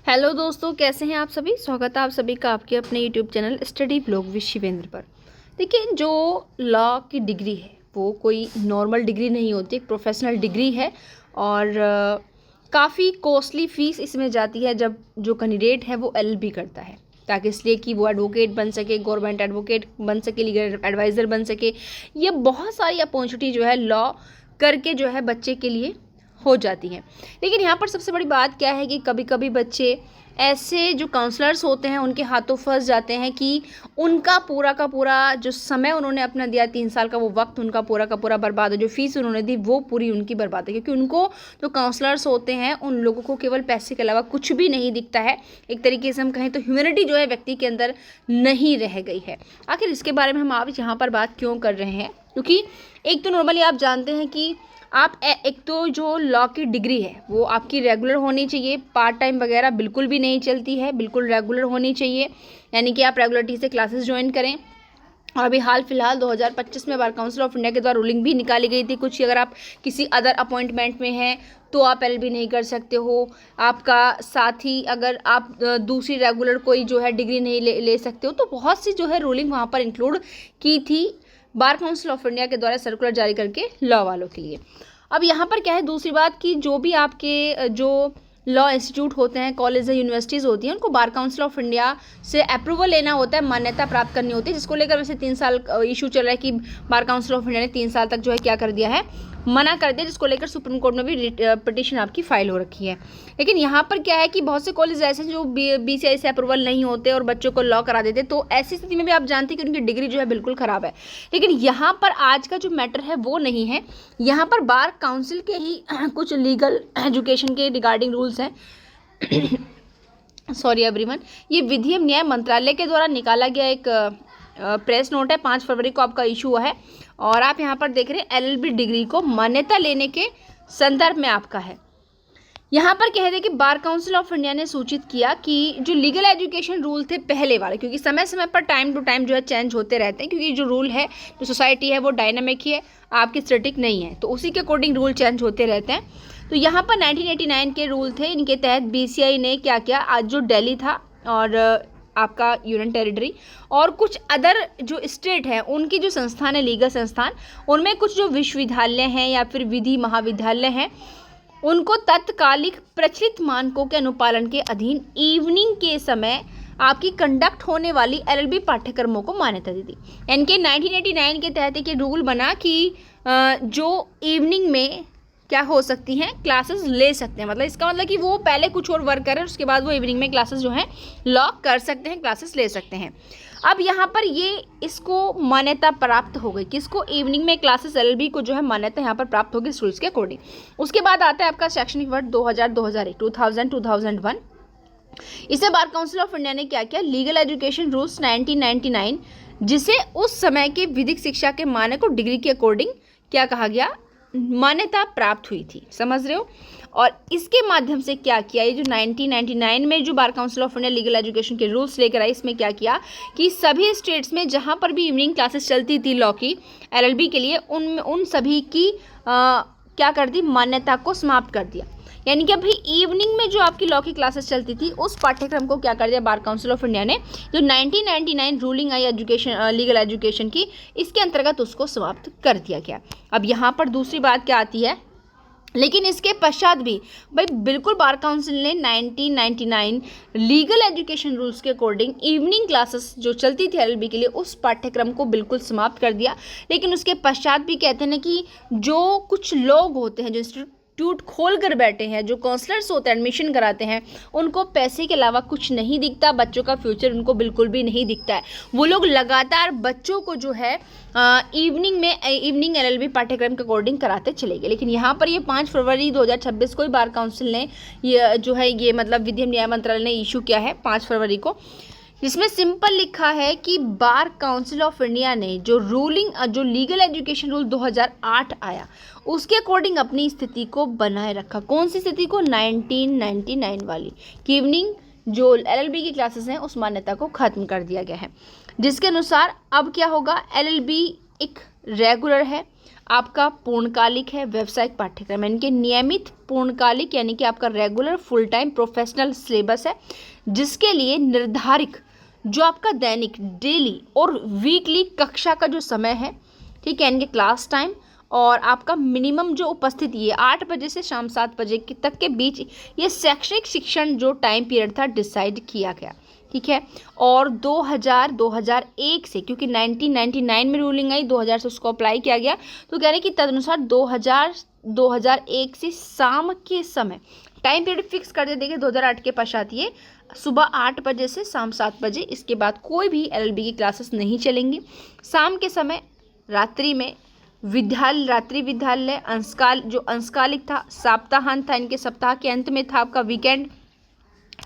Hello दोस्तों, कैसे हैं आप सभी। स्वागत है आप सभी का आपके अपने YouTube channel study blog with Shivendra पर। देखिए, जो लॉ की डिग्री है वो कोई नॉर्मल डिग्री नहीं होती, एक प्रोफेशनल डिग्री है और काफ़ी कॉस्टली फ़ीस इसमें जाती है जब जो कैंडिडेट है वो एलएलबी करता है, ताकि इसलिए कि वो एडवोकेट बन सके, गवर्नमेंट एडवोकेट बन सके, लीगल एडवाइज़र बन सके। ये बहुत सारी अपॉर्चुनिटी जो है लॉ करके जो है बच्चे के लिए हो जाती हैं। लेकिन यहाँ पर सबसे बड़ी बात क्या है कि कभी कभी बच्चे ऐसे जो काउंसलर्स होते हैं उनके हाथों फंस जाते हैं कि उनका पूरा का पूरा जो समय उन्होंने अपना दिया 3 साल का, वो वक्त उनका पूरा का पूरा बर्बाद हो, जो फीस उन्होंने दी वो पूरी उनकी बर्बाद है। क्योंकि उनको जो काउंसलर्स होते हैं उन लोगों को केवल पैसे के अलावा कुछ भी नहीं दिखता है। एक तरीके से हम कहें तो ह्यूमैनिटी जो है व्यक्ति के अंदर नहीं रह गई है। आखिर इसके बारे में हम आज यहाँ पर बात क्यों कर रहे हैं? क्योंकि एक तो नॉर्मली आप जानते हैं कि आप एक तो जो लॉ की डिग्री है वो आपकी रेगुलर होनी चाहिए, पार्ट टाइम वगैरह बिल्कुल भी नहीं चलती है, बिल्कुल रेगुलर होनी चाहिए। यानी कि आप रेगुलरिटी से क्लासेस ज्वाइन करें। और अभी हाल फिलहाल 2025 में बार काउंसिल ऑफ इंडिया के द्वारा रूलिंग भी निकाली गई थी कुछ, अगर आप किसी अदर अपॉइंटमेंट में हैं तो आप एलएलबी नहीं कर सकते हो। आपका साथ ही अगर आप दूसरी रेगुलर कोई जो है डिग्री नहीं ले सकते हो। तो बहुत सी जो है रूलिंग वहाँ पर इंक्लूड की थी बार काउंसिल ऑफ इंडिया के द्वारा सर्कुलर जारी करके लॉ वालों के लिए। अब यहाँ पर क्या है, दूसरी बात कि जो भी आपके जो लॉ इंस्टीट्यूट होते हैं, कॉलेज या यूनिवर्सिटीज़ होती हैं, उनको बार काउंसिल ऑफ इंडिया से अप्रूवल लेना होता है, मान्यता प्राप्त करनी होती है, जिसको लेकर वैसे 3 साल इशू चल रहा है कि बार काउंसिल ऑफ इंडिया ने 3 साल तक जो है क्या कर दिया है, मना कर दिया, जिसको लेकर सुप्रीम कोर्ट में भी पिटीशन आपकी फाइल हो रखी है। लेकिन यहाँ पर क्या है कि बहुत से कॉलेज ऐसे हैं जो बीसीआई से अप्रूवल नहीं होते और बच्चों को लॉ करा देते, तो ऐसी स्थिति में भी आप जानते हैं कि उनकी डिग्री जो है बिल्कुल ख़राब है। लेकिन यहाँ पर आज का जो मैटर है वो नहीं है, यहाँ पर बार काउंसिल के ही कुछ लीगल एजुकेशन के रिगार्डिंग रूल्स हैं। सॉरी एवरीवन, ये विधि एवं न्याय मंत्रालय के द्वारा निकाला गया एक प्रेस नोट है, 5 फरवरी को आपका इशू हुआ है। और आप यहाँ पर देख रहे हैं एलएलबी डिग्री को मान्यता लेने के संदर्भ में आपका है। यहाँ पर कह रहे कि बार काउंसिल ऑफ इंडिया ने सूचित किया कि जो लीगल एजुकेशन रूल थे पहले वाले, क्योंकि समय समय पर टाइम टू टाइम जो है चेंज होते रहते हैं, क्योंकि जो रूल है, जो सोसाइटी है वो डायनामिक ही है, आपकी स्टैटिक नहीं है, तो उसी के अकॉर्डिंग रूल चेंज होते रहते हैं। तो यहाँ पर 1989 के रूल थे, इनके तहत बीसीआई ने क्या किया, आज जो दिल्ली था और आपका यूनियन टेरिटरी और कुछ अदर जो स्टेट है उनकी जो संस्थान है, लीगल संस्थान, उनमें कुछ जो विश्वविद्यालय हैं या फिर विधि महाविद्यालय हैं, उनको तत्कालिक प्रचलित मानकों के अनुपालन के अधीन इवनिंग के समय आपकी कंडक्ट होने वाली एलएलबी पाठ्यक्रमों को मान्यता दी थी। यानी कि 1989 के तहत एक रूल बना कि जो इवनिंग में क्या हो सकती हैं, क्लासेस ले सकते हैं। मतलब इसका मतलब कि वो पहले कुछ और वर्क करें, उसके बाद वो इवनिंग में क्लासेस जो हैं लॉक कर सकते हैं, क्लासेस ले सकते हैं। अब यहाँ पर ये इसको मान्यता प्राप्त हो गई, किसको, इवनिंग में क्लासेस एलएलबी को जो है मान्यता यहाँ पर प्राप्त होगी इस रूल्स के अकॉर्डिंग। उसके बाद आता है आपका शैक्षणिक वर्ष 2000, 2001, 2000, 2001। इसे बार काउंसिल ऑफ इंडिया ने क्या किया, लीगल एजुकेशन रूल्स 1999, जिसे उस समय के विधिक शिक्षा के मानक और डिग्री के अकॉर्डिंग क्या कहा गया, मान्यता प्राप्त हुई थी। समझ रहे हो? और इसके माध्यम से क्या किया, ये जो 1999 में जो bar council of India legal education के रूल्स लेकर आई, इसमें क्या किया कि सभी स्टेट्स में जहाँ पर भी इवनिंग क्लासेस चलती थी लॉ की एलएलबी के लिए, उन सभी की क्या कर दी, मान्यता को समाप्त कर दिया। यानी कि अभी इवनिंग में जो आपकी लॉ की क्लासेस चलती थी उस पाठ्यक्रम को क्या कर दिया बार काउंसिल ऑफ इंडिया ने, जो 1999 रूलिंग आई एजुकेशन लीगल एजुकेशन की, इसके अंतर्गत उसको समाप्त कर दिया गया। अब यहाँ पर दूसरी बात क्या आती है, लेकिन इसके पश्चात भी भाई बिल्कुल बार काउंसिल ने 1999 लीगल एजुकेशन रूल्स के अकॉर्डिंग इवनिंग क्लासेस जो चलती थी एलएलबी के लिए उस पाठ्यक्रम को बिल्कुल समाप्त कर दिया। लेकिन उसके पश्चात भी कहते हैं ना कि जो कुछ लोग होते हैं जो इंस्टीट्यूट खोल कर बैठे हैं, जो काउंसलर्स होते हैं, एडमिशन कराते हैं, उनको पैसे के अलावा कुछ नहीं दिखता, बच्चों का फ्यूचर उनको बिल्कुल भी नहीं दिखता है। वो लोग लगातार बच्चों को जो है इवनिंग एलएलबी पाठ्यक्रम के अकॉर्डिंग कराते चले गए। लेकिन यहाँ पर ये 5 फरवरी 2026 को ही बार काउंसिल ने ये जो है ये मतलब विधि एवं न्याय मंत्रालय ने इशू किया है 5 फरवरी को, जिसमें सिंपल लिखा है कि बार काउंसिल ऑफ इंडिया ने जो जो लीगल एजुकेशन रूल 2008 आया उसके अकॉर्डिंग अपनी स्थिति को बनाए रखा। कौन सी स्थिति को, 1999 वाली, कि इवनिंग जो एलएलबी की क्लासेस हैं उस मान्यता को खत्म कर दिया गया है, जिसके अनुसार अब क्या होगा, एलएलबी एक रेगुलर है, आपका पूर्णकालिक है, व्यावसायिक पाठ्यक्रम यानी कि नियमित पूर्णकालिक यानी कि आपका regular full time professional syllabus है, जिसके लिए निर्धारित जो आपका दैनिक डेली और वीकली कक्षा का जो समय है, ठीक है, यानी कि क्लास टाइम और आपका मिनिमम जो उपस्थिति है 8 बजे से शाम 7 बजे तक के बीच, ये शैक्षणिक शिक्षण जो टाइम पीरियड था डिसाइड किया गया, ठीक है। और 2001 से, क्योंकि 1999 में रूलिंग आई, 2000 से उसको अप्लाई किया गया, तो कह रहे हैं कि तदनुसार 2001 से शाम के समय टाइम पीरियड फिक्स कर दे। देखिए 2008 के पश्चात ये सुबह 8 बजे से शाम 7 बजे, इसके बाद कोई भी एलएलबी की क्लासेस नहीं चलेंगी। शाम के समय रात्रि में रात्रि विद्यालय अंशकाल जो अंशकालिक था, सप्ताहांत था, इनके सप्ताह के अंत में था आपका वीकेंड,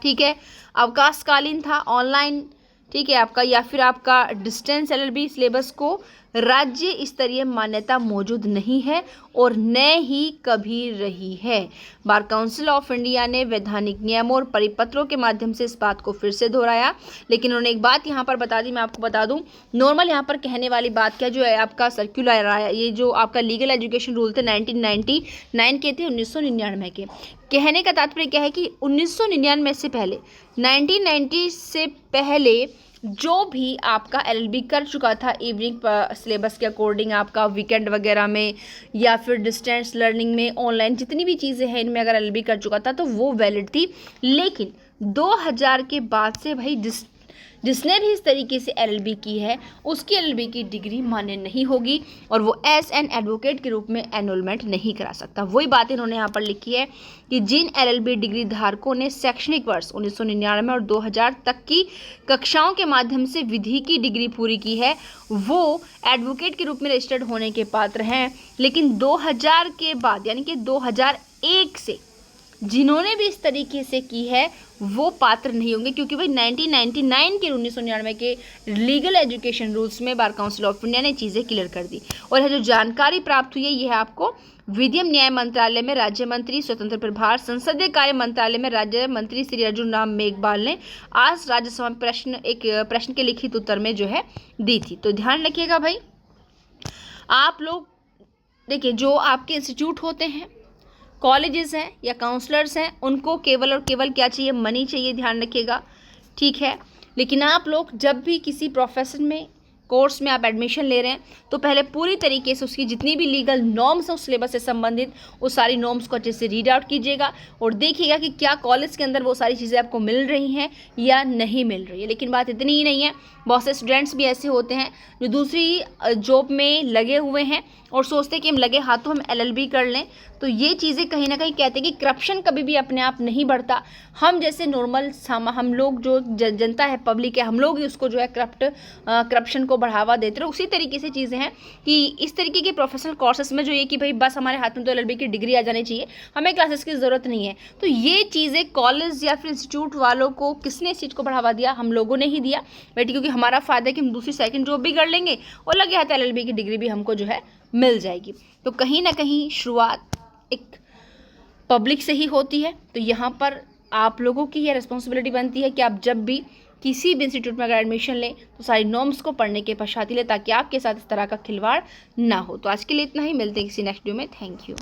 ठीक है, अवकाशकालीन था, ऑनलाइन, ठीक है आपका, या फिर आपका डिस्टेंस एलएलबी सिलेबस को राज्य स्तरीय मान्यता मौजूद नहीं है और न ही कभी रही है। बार काउंसिल ऑफ इंडिया ने वैधानिक नियमों और परिपत्रों के माध्यम से इस बात को फिर से दोहराया, लेकिन उन्होंने एक बात यहाँ पर बता दी, मैं आपको बता दूँ। नॉर्मल यहाँ पर कहने वाली बात क्या, जो है आपका सर्कुलर आया, ये जो आपका लीगल एजुकेशन रूल थे 1999 के थे, 1999 के। कहने का तात्पर्य क्या है कि 1999 से पहले, 1990 से पहले जो भी आपका एलएलबी कर चुका था इवनिंग सिलेबस के अकॉर्डिंग, आपका वीकेंड वगैरह में या फिर डिस्टेंस लर्निंग में, ऑनलाइन जितनी भी चीज़ें हैं इनमें अगर एलएलबी कर चुका था तो वो वैलिड थी। लेकिन 2000 के बाद से भाई जिसने भी इस तरीके से एलएलबी की है उसकी एलएलबी की डिग्री मान्य नहीं होगी और वो एज एन एडवोकेट के रूप में एनरोलमेंट नहीं करा सकता। वही बात इन्होंने यहाँ पर लिखी है कि जिन एलएलबी डिग्री धारकों ने शैक्षणिक वर्ष 1999 और 2000 तक की कक्षाओं के माध्यम से विधि की डिग्री पूरी की है वो एडवोकेट के रूप में रजिस्टर्ड होने के पात्र हैं। लेकिन 2000 के बाद यानी कि 2001 से जिन्होंने भी इस तरीके से की है वो पात्र नहीं होंगे, क्योंकि भाई 1999 के 1999 के लीगल एजुकेशन रूल्स में बार काउंसिल ऑफ इंडिया ने चीज़ें क्लियर कर दी। और यह जो जानकारी प्राप्त हुई है यह आपको विधि न्याय मंत्रालय में राज्य मंत्री स्वतंत्र प्रभार संसदीय कार्य मंत्रालय में राज्य मंत्री श्री अर्जुन राम मेघवाल ने आज राज्यसभा में प्रश्न के लिखित उत्तर में जो है दी थी। तो ध्यान रखिएगा भाई, आप लोग देखिए जो आपके इंस्टीट्यूट होते हैं, कॉलेजेस हैं या काउंसलर्स हैं, उनको केवल और केवल क्या चाहिए, मनी चाहिए, ध्यान रखिएगा, ठीक है। लेकिन आप लोग जब भी किसी प्रोफेशन में कोर्स में आप एडमिशन ले रहे हैं तो पहले पूरी तरीके से उसकी जितनी भी लीगल नॉर्म्स हैं उस सिलेबस से संबंधित उस सारी नॉर्म्स को अच्छे से रीड आउट कीजिएगा और देखिएगा कि क्या कॉलेज के अंदर वो सारी चीज़ें आपको मिल रही हैं या नहीं मिल रही है। लेकिन बात इतनी ही नहीं है, बहुत से स्टूडेंट्स भी ऐसे होते हैं जो दूसरी जॉब में लगे हुए हैं और सोचते हैं कि हम लगे हाथों हम एलएलबी कर लें। तो ये चीज़ें कहीं ना कहीं कहते हैं कि करप्शन कभी भी अपने आप नहीं बढ़ता। हम जैसे नॉर्मल हम लोग जो जनता है, पब्लिक है, हम लोग ही उसको जो है करप्शन को बढ़ावा देते हैं। उसी तरीके से चीज़ें हैं कि इस तरीके के प्रोफेशनल कोर्सेज में जो ये कि भाई बस हमारे हाथ में तो एलएलबी की डिग्री आ जानी चाहिए, हमें क्लासेस की ज़रूरत नहीं है। तो ये चीज़ें कॉलेज या फिर इंस्टीट्यूट वालों को किसने इस चीज़ को बढ़ावा दिया? हम लोगों ने ही दिया बेटी, क्योंकि हमारा फ़ायदा है कि हम दूसरी सेकंड जॉब भी कर लेंगे और लगे हाथ एलएलबी की डिग्री भी हमको जो है मिल जाएगी। तो कहीं ना कहीं शुरुआत एक पब्लिक से ही होती है। तो यहाँ पर आप लोगों की यह रिस्पॉन्सिबिलिटी बनती है कि आप जब भी किसी भी इंस्टीट्यूट में अगर एडमिशन लें तो सारी नॉर्म्स को पढ़ने के पश्चात ही लें, ताकि आपके साथ इस तरह का खिलवाड़ ना हो। तो आज के लिए इतना ही, मिलते हैं किसी नेक्स्ट वीडियो में। Thank you.